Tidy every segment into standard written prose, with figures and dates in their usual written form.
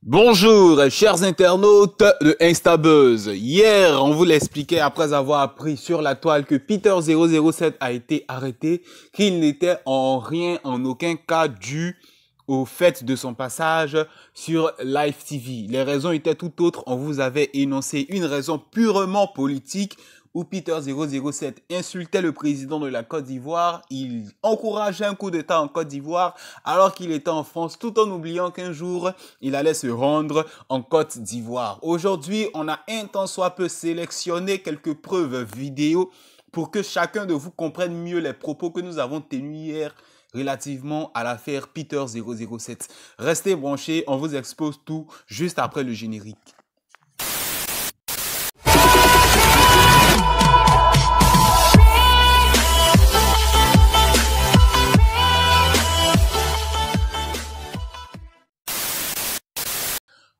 Bonjour, chers internautes de Instabuzz. Hier, on vous l'expliquait après avoir appris sur la toile que Peter007 a été arrêté, qu'il n'était en rien, en aucun cas dû au fait de son passage sur Live TV. Les raisons étaient tout autres. On vous avait énoncé une raison purement politique où Peter007 insultait le président de la Côte d'Ivoire. Il encourageait un coup d'État en Côte d'Ivoire alors qu'il était en France, tout en oubliant qu'un jour, il allait se rendre en Côte d'Ivoire. Aujourd'hui, on a un tant soit peu sélectionné quelques preuves vidéo pour que chacun de vous comprenne mieux les propos que nous avons tenus hier relativement à l'affaire Peter007. Restez branchés, on vous expose tout juste après le générique.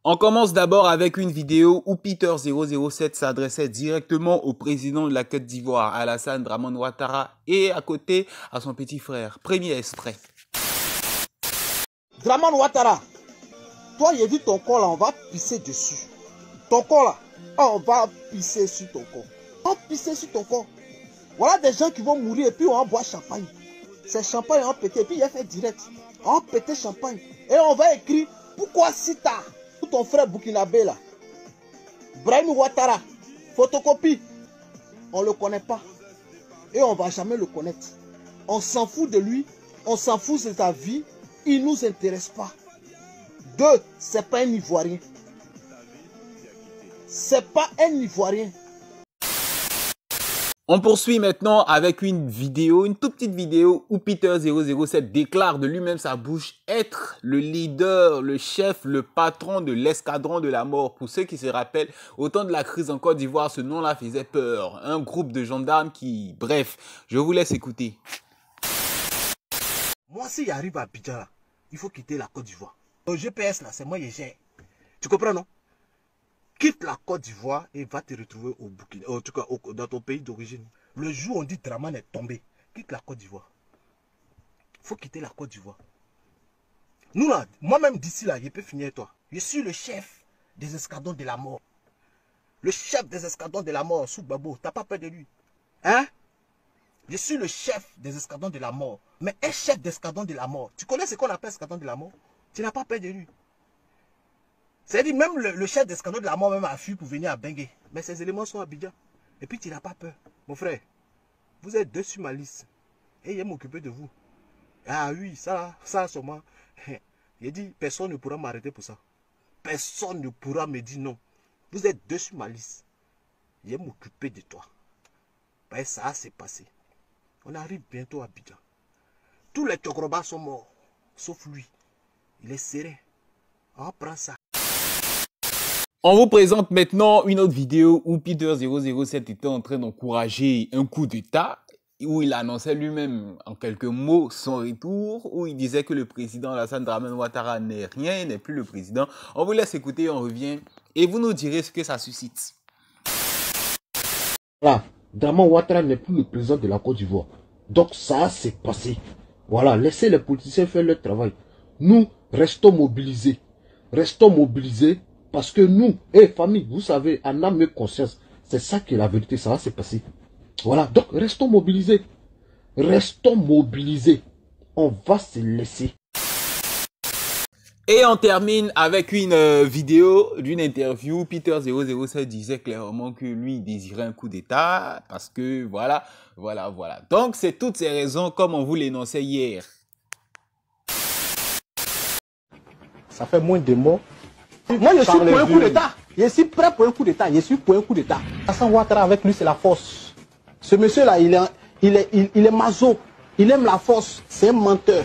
On commence d'abord avec une vidéo où Peter007 s'adressait directement au président de la Côte d'Ivoire, Alassane Dramane Ouattara, et à côté à son petit frère. Premier extrait. Dramane Ouattara, toi j'ai vu ton corps là, on va pisser dessus. Ton corps là, on va pisser sur ton corps. On va pisser sur ton corps. Voilà des gens qui vont mourir et puis on va boire champagne. C'est champagne, on va péter, et puis il a fait direct. On va péter champagne. Et on va écrire, pourquoi si tard? Ton frère burkinabé là, Brahim Ouattara, photocopie, on ne le connaît pas et on ne va jamais le connaître. On s'en fout de lui, on s'en fout de sa vie, il ne nous intéresse pas. Deux, c'est pas un Ivoirien. C'est pas un Ivoirien. On poursuit maintenant avec une vidéo, une toute petite vidéo où Peter007 déclare de lui-même sa bouche être le leader, le chef, le patron de l'escadron de la mort. Pour ceux qui se rappellent, au temps de la crise en Côte d'Ivoire, ce nom-là faisait peur. Un groupe de gendarmes qui... Bref, je vous laisse écouter. Moi, si j'arrive à Abidjan, il faut quitter la Côte d'Ivoire. Le GPS là, c'est moi qui gère. Tu comprends, non? Quitte la Côte d'Ivoire et va te retrouver au Burkina, en tout cas dans ton pays d'origine. Le jour où on dit Dramane est tombé, quitte la Côte d'Ivoire. Il faut quitter la Côte d'Ivoire. Nous là, moi-même d'ici là, je peux finir avec toi. Je suis le chef des escadrons de la mort. Le chef des escadrons de la mort, Soubabo, t'as pas peur de lui? Hein? Je suis le chef des escadrons de la mort. Mais un chef d'escadron de la mort, tu connais ce qu'on appelle escadron de la mort? Tu n'as pas peur de lui. C'est-à-dire même le chef d'escadron de la mort même a fui pour venir à Bengué. Mais ces éléments sont à Abidjan. Et puis tu n'as pas peur. Mon frère, vous êtes deux sur ma liste. Et il va m'occuper de vous. Ah oui, ça sûrement. Il dit, personne ne pourra m'arrêter pour ça. Personne ne pourra me dire non. Vous êtes deux sur ma liste. Il va m'occuper de toi. Ben, ça s'est passé. On arrive bientôt à Abidjan. Tous les Tchokrobas sont morts. Sauf lui. Il est serré. On prend ça. On vous présente maintenant une autre vidéo où Peter007 était en train d'encourager un coup d'État, où il annonçait lui-même en quelques mots son retour, où il disait que le président Alassane Dramane Ouattara n'est rien, n'est plus le président. On vous laisse écouter, on revient et vous nous direz ce que ça suscite. Voilà, Dramane Ouattara n'est plus le président de la Côte d'Ivoire. Donc ça s'est passé. Voilà, laissez les politiciens faire leur travail. Nous, restons mobilisés. Restons mobilisés. Parce que nous, famille, vous savez, en âme et conscience, c'est ça qui est la vérité, ça va se passer. Voilà, donc restons mobilisés. Restons mobilisés. On va se laisser. Et on termine avec une vidéo d'une interview. Peter007 disait clairement que lui désirait un coup d'État parce que voilà. Donc c'est toutes ces raisons comme on vous l'énonçait hier. Ça fait moins de morts. Moi, je suis pour un coup d'État. Je suis prêt pour un coup d'État. Je suis pour un coup d'État. Alassane Ouattara, avec lui, c'est la force. Ce monsieur-là, il est maso. Il aime la force. C'est un menteur.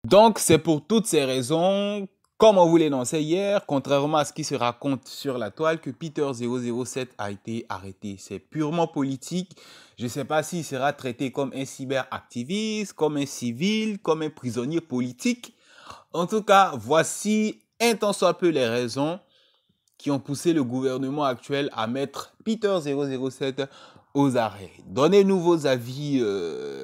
Donc, c'est pour toutes ces raisons, comme on vous l'énonçait hier, contrairement à ce qui se raconte sur la toile, que Peter007 a été arrêté. C'est purement politique. Je ne sais pas s'il sera traité comme un cyberactiviste, comme un civil, comme un prisonnier politique. En tout cas, voici un tant soit peu les raisons qui ont poussé le gouvernement actuel à mettre Peter007 aux arrêts. Donnez-nous vos avis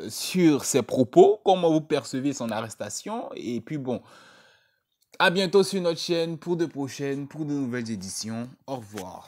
sur ses propos, comment vous percevez son arrestation. Et puis bon, À bientôt sur notre chaîne pour de nouvelles éditions. Au revoir.